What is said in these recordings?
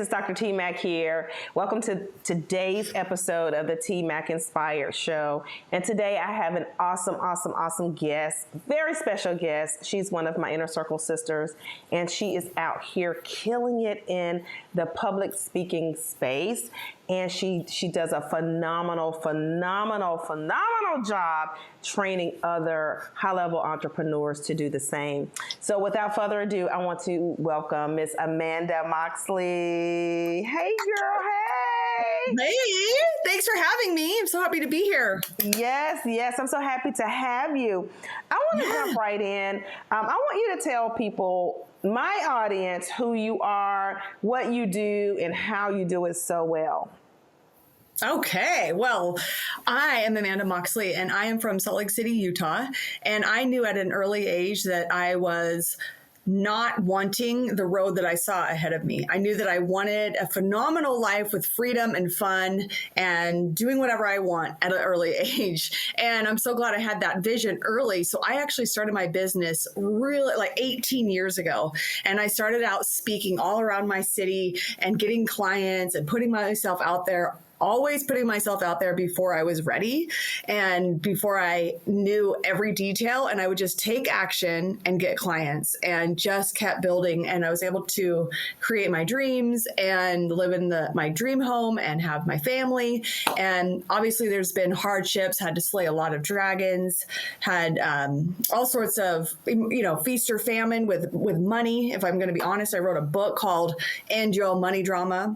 it's Dr. T Mac here. Welcome to today's episode of the T Mac Inspired Show. And today I have an awesome guest, very special guest. She's one of my inner circle sisters, and she is out here killing it in the public speaking space. And she does a phenomenal job training other high-level entrepreneurs to do the same. So without further ado, I want to welcome Miss Amanda Moxley. Hey, girl, hey. Hey, thanks for having me. I'm so happy to be here. Yes, I'm so happy to have you. I want to jump right in. I want you to tell people, my audience, who you are, what you do, and how you do it so well. Okay, well, I am Amanda Moxley, and I am from Salt Lake City, Utah. And I knew at an early age that I was not wanting the road that I saw ahead of me. I knew that I wanted a phenomenal life with freedom and fun and doing whatever I want at an early age. And I'm so glad I had that vision early. So I actually started my business really like 18 years ago. And I started out speaking all around my city and getting clients and putting myself out there, always putting myself out there before I was ready and before I knew every detail. And I would just take action and get clients and just kept building. And I was able to create my dreams and live in my dream home and have my family. And obviously there's been hardships, had to slay a lot of dragons, had all sorts of, feast or famine with money. If I'm going to be honest, I wrote a book called End Your Money Drama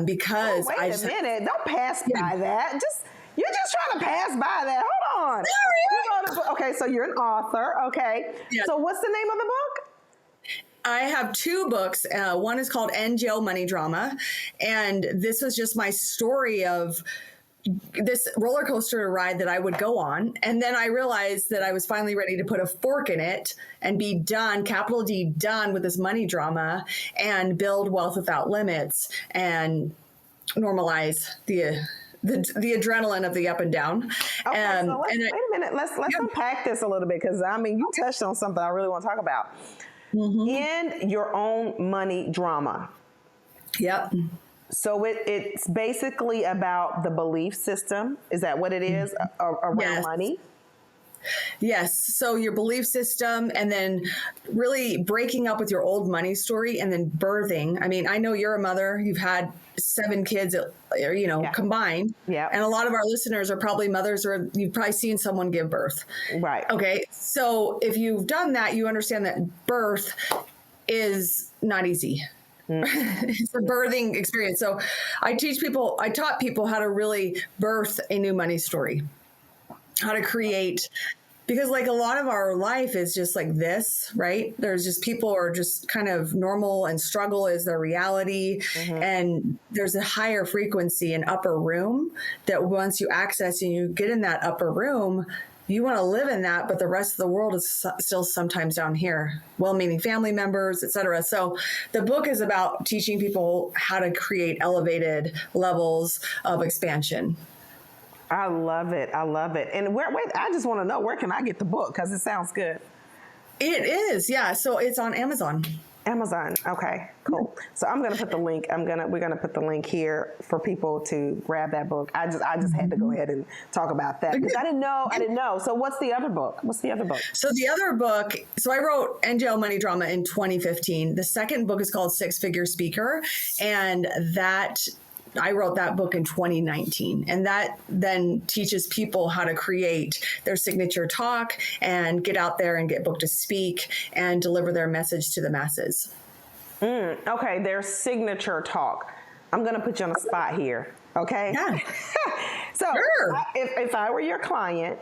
because wait a minute. Don't pass by that. You're just trying to pass by that. Hold on. Okay, so you're an author. Okay. Yeah. So what's the name of the book? I have two books. One is called End Your Money Drama. And this was just my story of this roller coaster ride that I would go on. And then I realized that I was finally ready to put a fork in it and be done, capital D, done with this money drama and build wealth without limits and normalize the adrenaline of the up and down. Okay, so wait a minute. Let's unpack this a little bit, because you touched on something I really want to talk about. Mm-hmm. In your own money drama. Yep. So it's basically about the belief system. Is that what it is around money? Yes. So your belief system, and then really breaking up with your old money story, and then birthing. I mean, I know you're a mother. You've had 7 kids, combined. Yeah. And a lot of our listeners are probably mothers, or you've probably seen someone give birth. Right. Okay. So if you've done that, you understand that birth is not easy. It's a birthing experience. So I taught people how to really birth a new money story. How to create, because like a lot of our life is just like this, right? There's just people are just kind of normal, and struggle is their reality. Mm-hmm. And there's a higher frequency and upper room that once you access and you get in that upper room, you want to live in that, but the rest of the world is still sometimes down here, well-meaning family members, et cetera. So the book is about teaching people how to create elevated levels of expansion. I love it. And I just want to know, where can I get the book? Because it sounds good. It is, yeah. So it's on Amazon. Okay, cool. So I'm gonna put the link. We're gonna put the link here for people to grab that book. I just had to go ahead and talk about that because I didn't know. So what's the other book? So the other book. So I wrote End Your Money Drama in 2015. The second book is called 6-Figure Speaker, and I wrote that book in 2019, and that then teaches people how to create their signature talk and get out there and get booked to speak and deliver their message to the masses. Okay, their signature talk. I'm going to put you on the spot here, okay? Yeah. So sure. If I were your client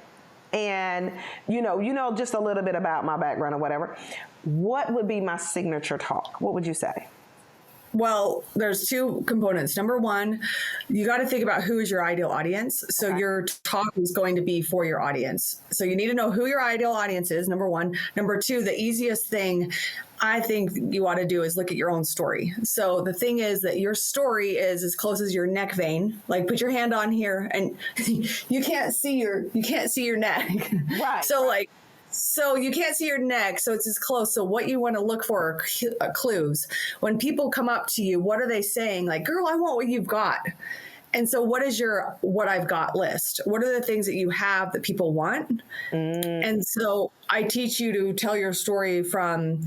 and you know just a little bit about my background or whatever, what would be my signature talk? What would you say? Well, there's 2 components. Number 1, you got to think about who is your ideal audience. So okay. Your talk is going to be for your audience. So you need to know who your ideal audience is, number 1. Number 2, the easiest thing I think you ought to do is look at your own story. So the thing is that your story is as close as your neck vein. Like put your hand on here and you can't see your neck. Right. So like So you can't see your neck, so it's as close. So what you want to look for are clues. When people come up to you, what are they saying? Like, girl, I want what you've got. And so what is your what I've got list? What are the things that you have that people want? And so I teach you to tell your story from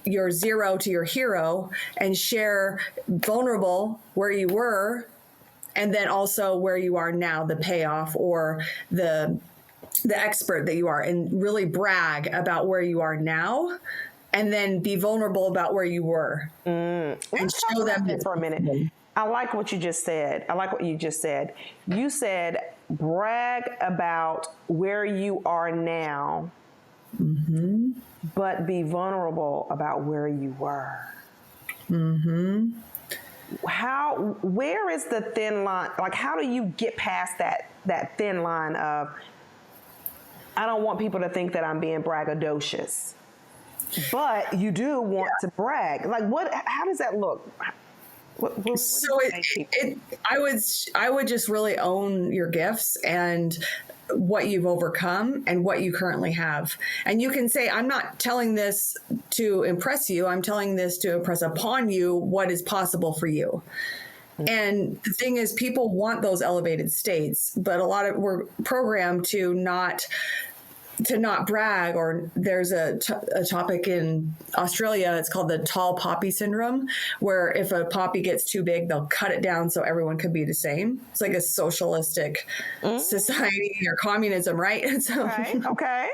your zero to your hero and share vulnerable where you were, and then also where you are now, the payoff or the expert that you are, and really brag about where you are now, and then be vulnerable about where you were, and show them for a minute. I like what you just said. You said brag about where you are now, but be vulnerable about where you were. Where is the thin line? Like, how do you get past that thin line of, I don't want people to think that I'm being braggadocious, but you do want to brag. Like, how does that look? So I would just really own your gifts and what you've overcome and what you currently have. And you can say, I'm not telling this to impress you. I'm telling this to impress upon you what is possible for you. And the thing is, people want those elevated states, but we're programmed to not brag. Or there's a topic in Australia, it's called the tall poppy syndrome, where if a poppy gets too big, they'll cut it down so everyone could be the same. It's like a socialistic society or communism, right? And so, okay.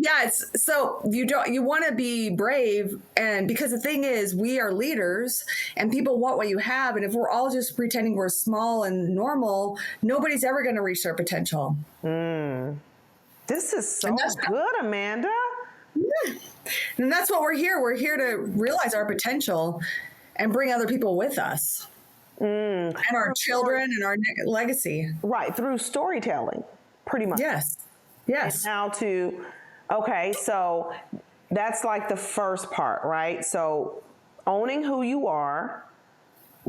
Yeah, so you want to be brave, and because the thing is, we are leaders and people want what you have, and if we're all just pretending we're small and normal, nobody's ever going to reach their potential. This is so good, Amanda. Yeah. And that's what we're here. We're here to realize our potential and bring other people with us, and our children and our legacy. Right, through storytelling, pretty much. Yes. And how to, okay, so that's like the first part, right? So owning who you are,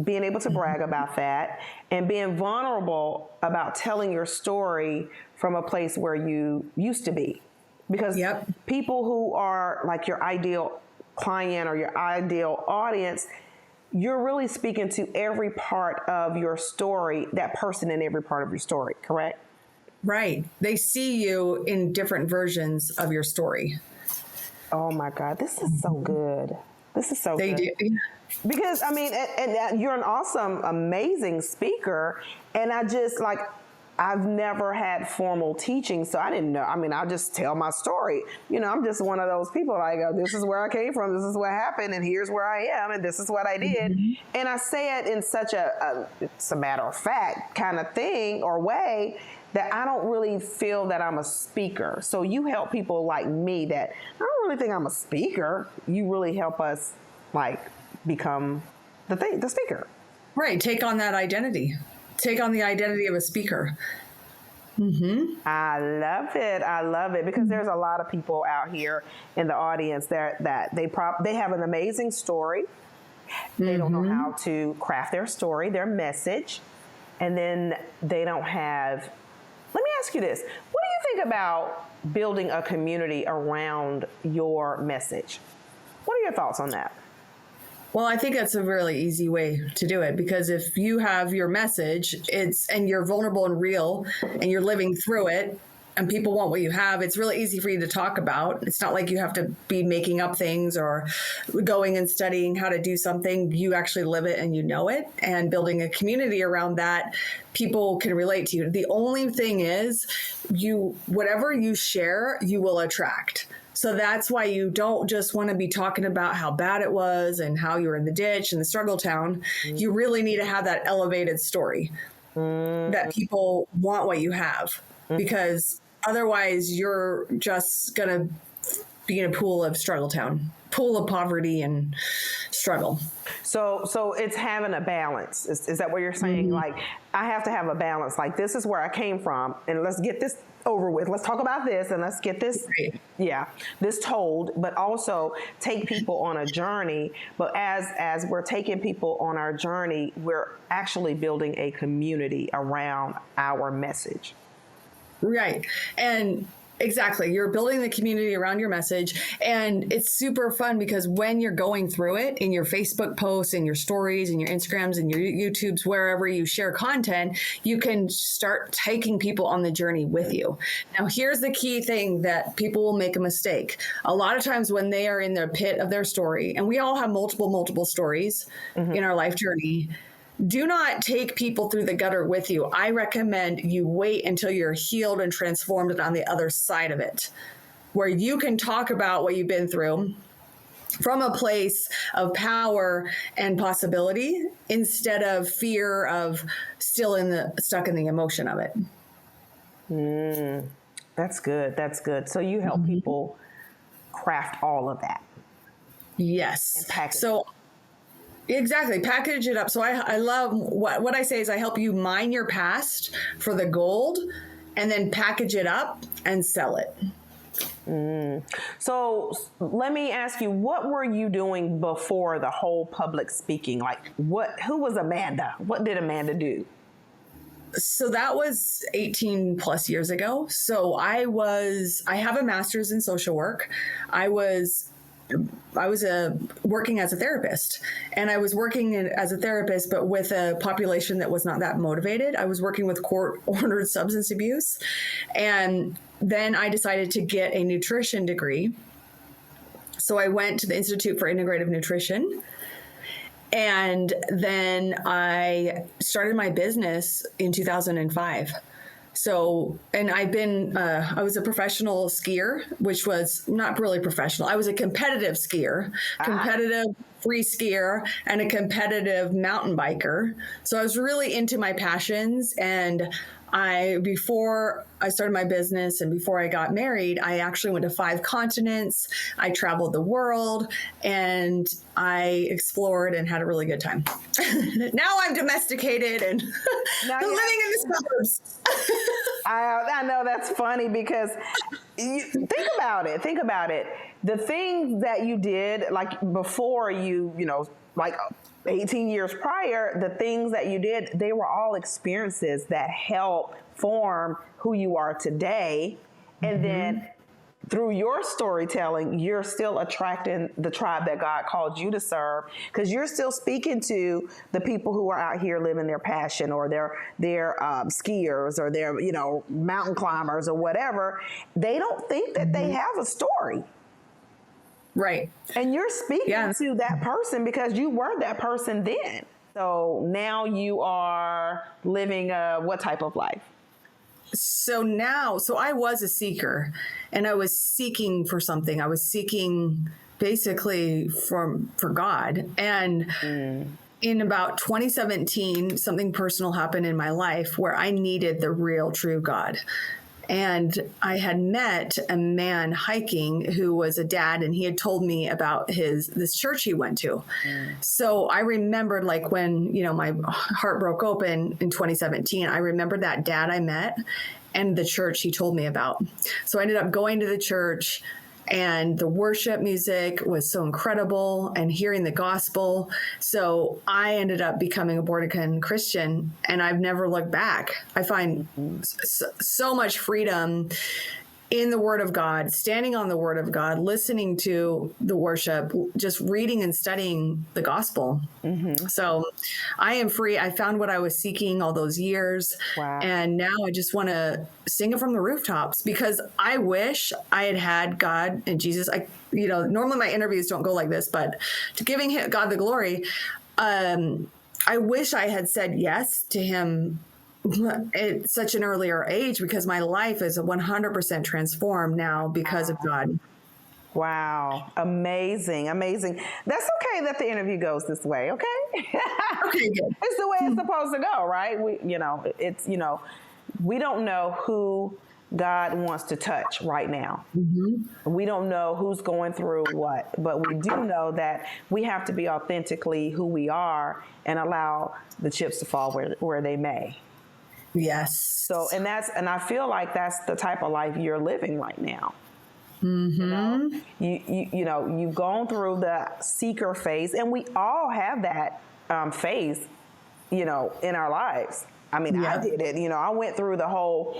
being able to brag about that, and being vulnerable about telling your story from a place where you used to be. Because people who are like your ideal client or your ideal audience, you're really speaking to every part of your story, that person in every part of your story, correct? Right. They see you in different versions of your story. Oh my God, this is so good. This is so good. They do. Because, I mean, and you're an awesome, amazing speaker. And I've never had formal teaching, so I didn't know. I mean, I'll just tell my story. You know, I'm just one of those people, like, this is where I came from, this is what happened, and here's where I am, and this is what I did. And I say it in such it's a matter of fact kind of thing or way that I don't really feel that I'm a speaker. So you help people like me that I don't really think I'm a speaker. You really help us, like, become the speaker. Right. Take on that identity. Take on the identity of a speaker. I love it because there's a lot of people out here in the audience that they have an amazing story. They don't know how to craft their story, their message, and then they don't have. Let me ask you this: what do you think about building a community around your message? What are your thoughts on that? Well, I think that's a really easy way to do it, because if you have your message, and you're vulnerable and real and you're living through it and people want what you have, it's really easy for you to talk about. It's not like you have to be making up things or going and studying how to do something. You actually live it and you know it, and building a community around that, people can relate to you. The only thing is, whatever you share, you will attract. So that's why you don't just want to be talking about how bad it was and how you were in the ditch and the struggle town. You really need to have that elevated story that people want what you have, because otherwise you're just going to be in a pool of struggle town, pool of poverty and struggle. So it's having a balance. Is that what you're saying? Like, I have to have a balance. Like, this is where I came from, and let's get this over with. Let's talk about this, and let's get this, this told. But also take people on a journey. But as we're taking people on our journey, we're actually building a community around our message. Right. And Exactly. You're building the community around your message. And it's super fun because when you're going through it in your Facebook posts and your stories and your Instagrams and your YouTubes, wherever you share content, you can start taking people on the journey with you. Now, here's the key thing that people will make a mistake. A lot of times when they are in the pit of their story, and we all have multiple stories in our life journey, do not take people through the gutter with you. I recommend you wait until you're healed and transformed and on the other side of it, where you can talk about what you've been through from a place of power and possibility instead of fear of stuck in the emotion of it. That's good. That's good. So you help people craft all of that. Yes. And package. So exactly. Package it up. So I love what I say is I help you mine your past for the gold and then package it up and sell it. So let me ask you, what were you doing before the whole public speaking? Like who was Amanda? What did Amanda do? So that was 18 plus years ago. So I have a master's in social work. I was working as a therapist, and I was working as a therapist, but with a population that was not that motivated. I was working with court-ordered substance abuse. And then I decided to get a nutrition degree. So I went to the Institute for Integrative Nutrition. And then I started my business in 2005. So, and I was a professional skier, which was not really professional. I was a competitive skier, competitive free skier, and a competitive mountain biker. So I was really into my passions. And before I started my business and before I got married, I actually went to 5 continents. I traveled the world and I explored and had a really good time. Now I'm domesticated and living in the suburbs. I know that's funny because think about it. The things that you did, like before like 18 years prior, the things that you did, they were all experiences that helped form who you are today. And then through your storytelling, you're still attracting the tribe that God called you to serve, because you're still speaking to the people who are out here living their passion, or they're skiers, or they're mountain climbers, or whatever. They don't think that they have a story. Right. And you're speaking to that person because you were that person then. So now you are living what type of life? So I was a seeker, and I was seeking for something. I was seeking basically for God. And in about 2017, something personal happened in my life where I needed the real, true God. And I had met a man hiking who was a dad, and he had told me about this church he went to. So I remembered, like, when, my heart broke open in 2017, I remembered that dad I met and the church he told me about. So I ended up going to the church, and the worship music was so incredible, and hearing the gospel. So I ended up becoming a born-again Christian, and I've never looked back. I find so much freedom in the Word of God, standing on the Word of God, listening to the worship, just reading and studying the gospel. So I am free. I found what I was seeking all those years. Wow. And now I just want to sing it from the rooftops, because I wish I had God and Jesus. Normally my interviews don't go like this, but to giving God the glory, I wish I had said yes to him at such an earlier age, because my life is 100% transformed now because of God. Wow. Amazing. That's okay that the interview goes this way. Okay. Okay, good. It's the way it's supposed to go, right? We don't know who God wants to touch right now. We don't know who's going through what, but we do know that we have to be authentically who we are and allow the chips to fall where they may. Yes. So, and I feel like that's the type of life you're living right now. You've gone through the seeker phase, and we all have that phase, in our lives. I mean, I did it. I went through the whole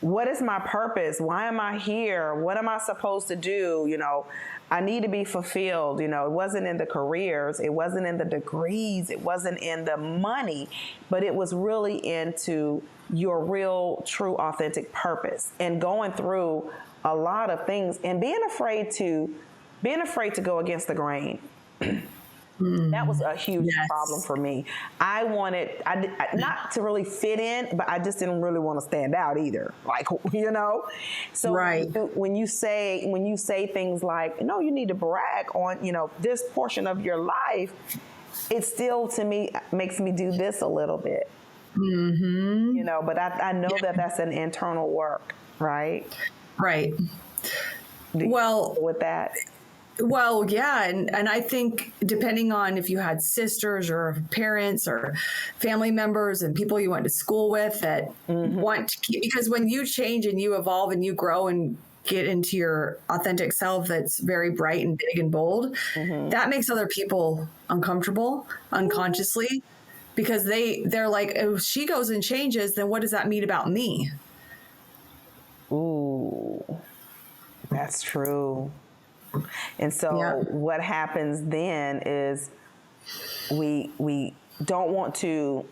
what is my purpose? Why am I here? What am I supposed to do? I need to be fulfilled. It wasn't in the careers, it wasn't in the degrees, it wasn't in the money, but it was really into your real, true, authentic purpose, and going through a lot of things and being afraid to go against the grain. That was a huge problem for me. I wanted, not to really fit in, but I just didn't really want to stand out either. So when you say things like, no, you need to brag on, this portion of your life, it still, to me, makes me do this a little bit. Mm-hmm. But I know that that's an internal work, right? Right. With that. Well, yeah. And I think depending on if you had sisters or parents or family members and people you went to school with that want to keep, because when you change and you evolve and you grow and get into your authentic self that's very bright and big and bold, that makes other people uncomfortable unconsciously, because they're like, oh, she goes and changes, then what does that mean about me? Ooh, that's true. And so what happens then is we don't want to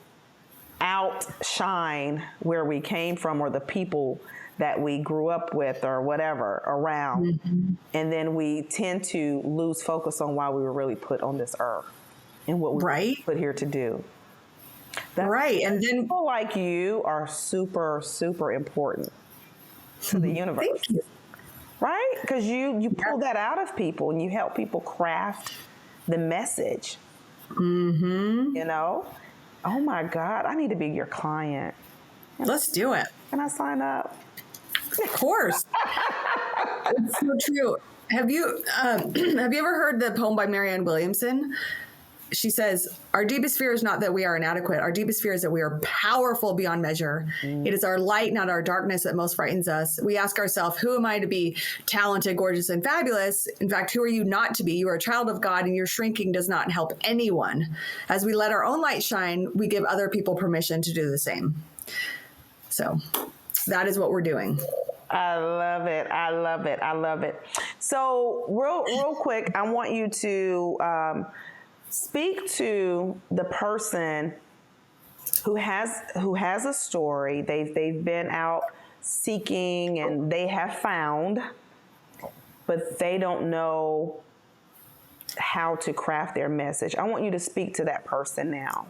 outshine where we came from or the people that we grew up with or whatever around. And then we tend to lose focus on why we were really put on this earth and what we were put here to do. And then people like you are super, super important to the universe. Thank you. Right? Because you pull that out of people and you help people craft the message. Oh my God, I need to be your client. Let's do it. Can I sign up? Of course. It's so true. Have you ever heard the poem by Marianne Williamson? She says, our deepest fear is not that we are inadequate. Our deepest fear is that we are powerful beyond measure. It is our light, not our darkness, that most frightens us. We ask ourselves, who am I to be talented, gorgeous, and fabulous? In fact, who are you not to be? You are a child of God, and your shrinking does not help anyone. As we let our own light shine, we give other people permission to do the same. So that is what we're doing. I love it. I love it. I love it. So real quick, I want you to speak to the person who has a story. They've been out seeking and they have found, but they don't know how to craft their message. I want you to speak to that person now.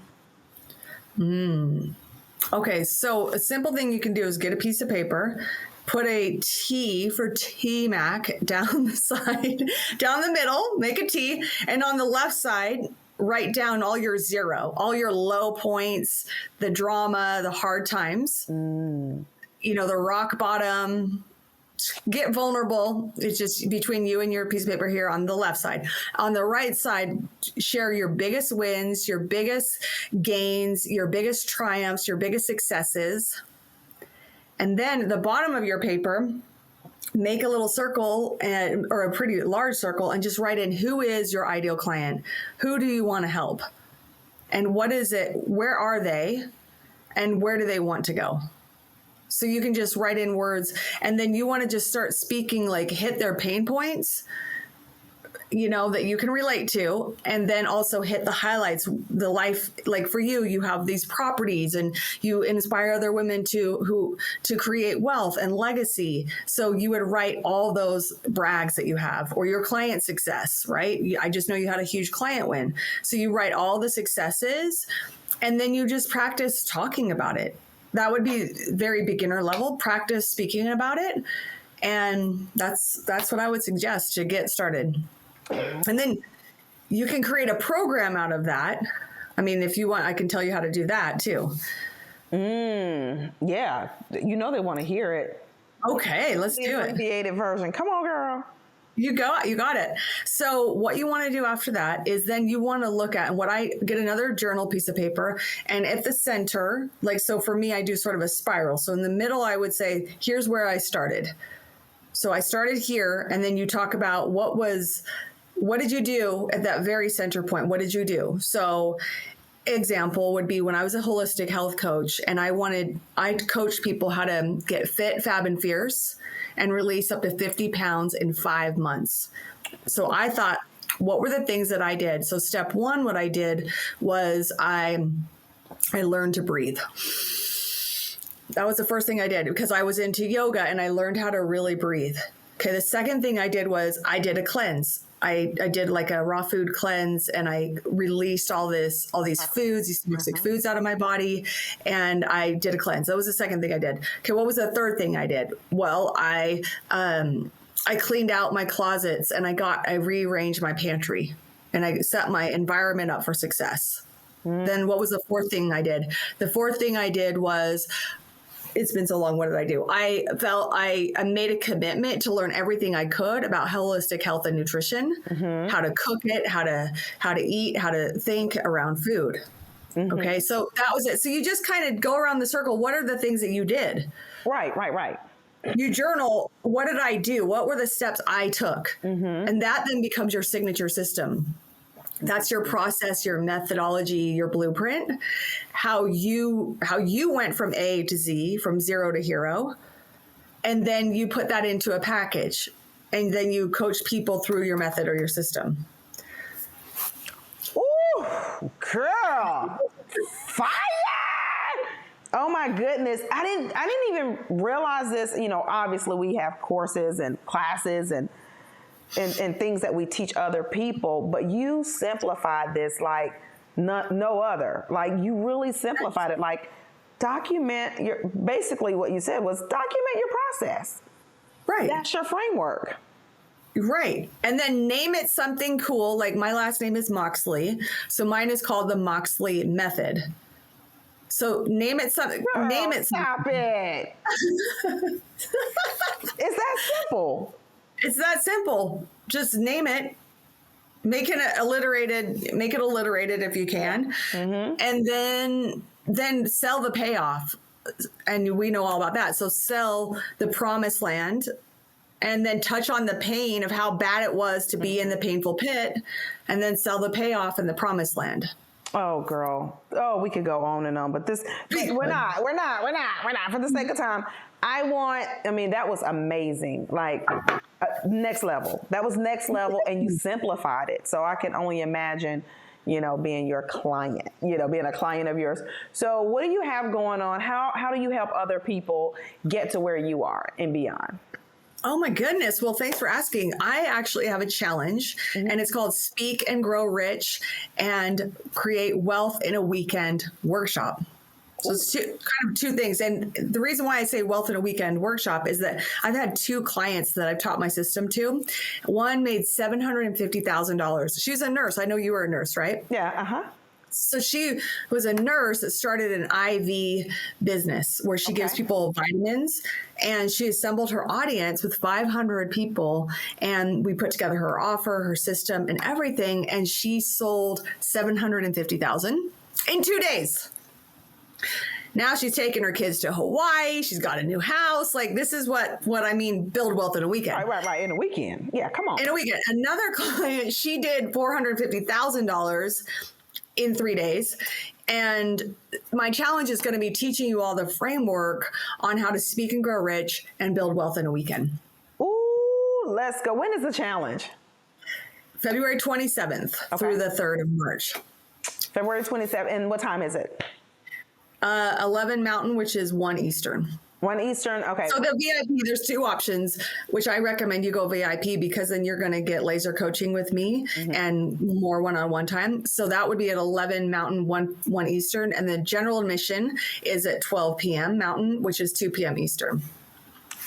Okay, so a simple thing you can do is get a piece of paper, put a T for T-Mac down the side, down the middle, make a T, and on the left side, write down all your zero, all your low points, the drama, the hard times, the rock bottom. Get vulnerable. It's just between you and your piece of paper here on the left side. On the right side, share your biggest wins, your biggest gains, your biggest triumphs, your biggest successes. And then at the bottom of your paper, make a little circle or a pretty large circle and just write in who is your ideal client? Who do you want to help? And what is it? Where are they? And where do they want to go? So you can just write in words, and then you want to just start speaking, like hit their pain points, that you can relate to, and then also hit the highlights, the life, like for you, you have these properties and you inspire other women to create wealth and legacy. So you would write all those brags that you have, or your client success, right? I just know you had a huge client win. So you write all the successes, and then you just practice talking about it. That would be very beginner level. Practice speaking about it. And that's what I would suggest to get started. And then you can create a program out of that. I mean, if you want, I can tell you how to do that too. Yeah. They want to hear it. Okay, let's do it. Abbreviated version. Come on, girl. You got it. So what you want to do after that is then you want to look at, and get another journal piece of paper, and at the center, so for me, I do sort of a spiral. So in the middle, I would say, here's where I started. So I started here, and then you talk about what did you do at that very center point? What did you do? So example would be when I was a holistic health coach and I coached people how to get fit, fab, and fierce and release up to 50 pounds in 5 months. So I thought, what were the things that I did? So step one, what I did was I learned to breathe. That was the first thing I did because I was into yoga and I learned how to really breathe. Okay. The second thing I did was I did a cleanse. I did like a raw food cleanse and I released all these foods, these toxic foods out of my body. And I did a cleanse. That was the second thing I did. Okay. What was the third thing I did? Well, I cleaned out my closets and I rearranged my pantry and I set my environment up for success. Then what was the fourth thing I did? The fourth thing I did was, it's been so long. What did I do? I made a commitment to learn everything I could about holistic health and nutrition, how to cook it, how to eat, how to think around food. Okay. So that was it. So you just kind of go around the circle. What are the things that you did? Right. You journal. What did I do? What were the steps I took? And that then becomes your signature system. That's your process, your methodology, your blueprint, how you went from A to Z, from zero to hero. And then you put that into a package and then you coach people through your method or your system. Ooh, girl, fire. Oh my goodness. I didn't even realize this. You know, obviously we have courses and classes and things that we teach other people, but you simplified this like no other. Like you really simplified it. Like basically what you said was document your process. Right. That's your framework. Right. And then name it something cool. Like my last name is Moxley. So mine is called the Moxley method. So name it something. Girl, name it something. Stop it. It's that simple. It's that simple. Just name it. Make it alliterated if you can. And then sell the payoff. And we know all about that. So sell the promised land and then touch on the pain of how bad it was to be in the painful pit and then sell the payoff in the promised land. Oh, girl. Oh, we could go on and on, but we're not. For the sake of time, that was amazing. Like next level. That was next level and you simplified it. So I can only imagine, being your client, being a client of yours. So what do you have going on? How do you help other people get to where you are and beyond? Oh my goodness. Well, thanks for asking. I actually have a challenge and it's called Speak and Grow Rich and Create Wealth in a Weekend workshop. So it's two things. And the reason why I say wealth in a weekend workshop is that I've had 2 clients that I've taught my system to. One made $750,000. She's a nurse. I know you were a nurse, right? Yeah. So she was a nurse that started an IV business where she gives people vitamins, and she assembled her audience with 500 people, and we put together her offer, her system, and everything, and she sold $750,000 in 2 days. Now she's taking her kids to Hawaii. She's got a new house. Like this is what I mean, build wealth in a weekend. Right. In a weekend. Yeah, come on. In a weekend. Another client, she did $450,000 in 3 days. And my challenge is going to be teaching you all the framework on how to speak and grow rich and build wealth in a weekend. Ooh, let's go. When is the challenge? February 27th through the 3rd of March. February 27th. And what time is it? 11 Mountain, which is 1 Eastern. 1 Eastern. Okay. So the VIP, there's 2 options, which I recommend you go VIP because then you're going to get laser coaching with me and more one-on-one time. So that would be at 11 Mountain, 1 Eastern. And the general admission is at 12 p.m. Mountain, which is 2 p.m. Eastern.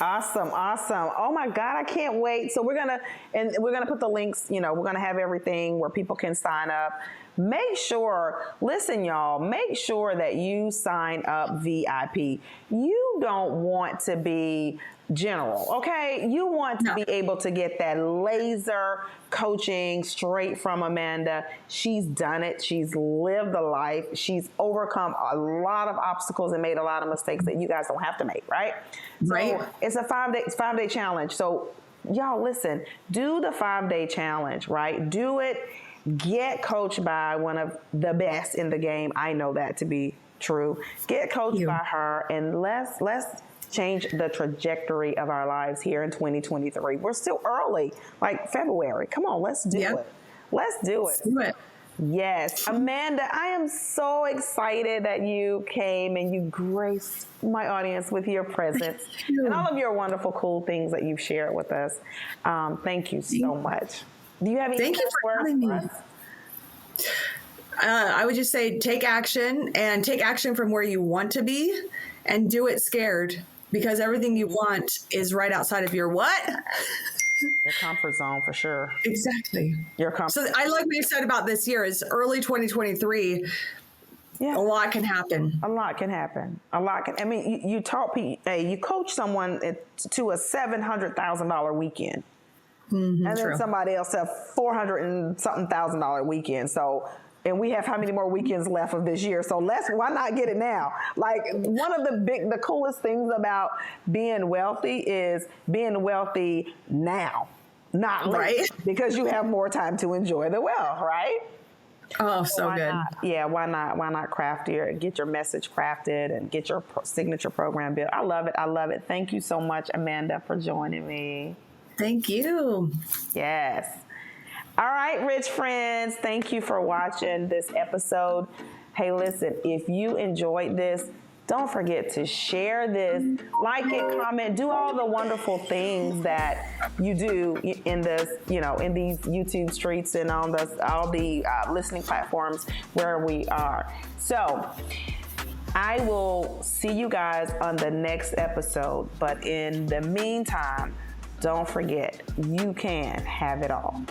Awesome. Oh my God, I can't wait. So we're going to put the links, we're going to have everything where people can sign up. Make sure, listen, y'all, make sure that you sign up VIP. You don't want to be general, okay? You want to be able to get that laser coaching straight from Amanda. She's done it. She's lived the life. She's overcome a lot of obstacles and made a lot of mistakes that you guys don't have to make, right? Right. So it's a 5-day challenge. So y'all listen, do the 5-day challenge, right? Do it. get coached by one of the best in the game. I know that to be true. Get coached by her, and let's change the trajectory of our lives here in 2023. We're still early, like February. Come on, let's do it. Let's do it. Let's do it. Yes. Amanda, I am so excited that you came and you graced my audience with your presence and all of your wonderful, cool things that you've shared with us. Thank you so much. Do you have any Thank you for having me. I would just say take action, and take action from where you want to be, and do it scared, because everything you want is right outside of your what? Your comfort zone, for sure. Exactly. Your comfort. So I like what you said about this year is early 2023. Yeah. A lot can happen. A lot can happen. A lot can. I mean, you taught people, you coach someone to a $700,000 weekend. Mm-hmm, and then true. Somebody else a $400 and something $1,000 weekend. So, and we have how many more weekends left of this year? So why not get it now? Like, one of the coolest things about being wealthy is being wealthy now, not later, right? Because you have more time to enjoy the wealth, right? Oh, so good. Yeah, why not get your message crafted and get your signature program built? I love it. I love it. Thank you so much, Amanda, for joining me. Thank you. Yes. All right, rich friends, thank you for watching this episode. Hey, listen, if you enjoyed this, don't forget to share this, like it, comment, do all the wonderful things that you do in this, in these YouTube streets and on all the listening platforms where we are. So I will see you guys on the next episode. But in the meantime, don't forget, you can have it all.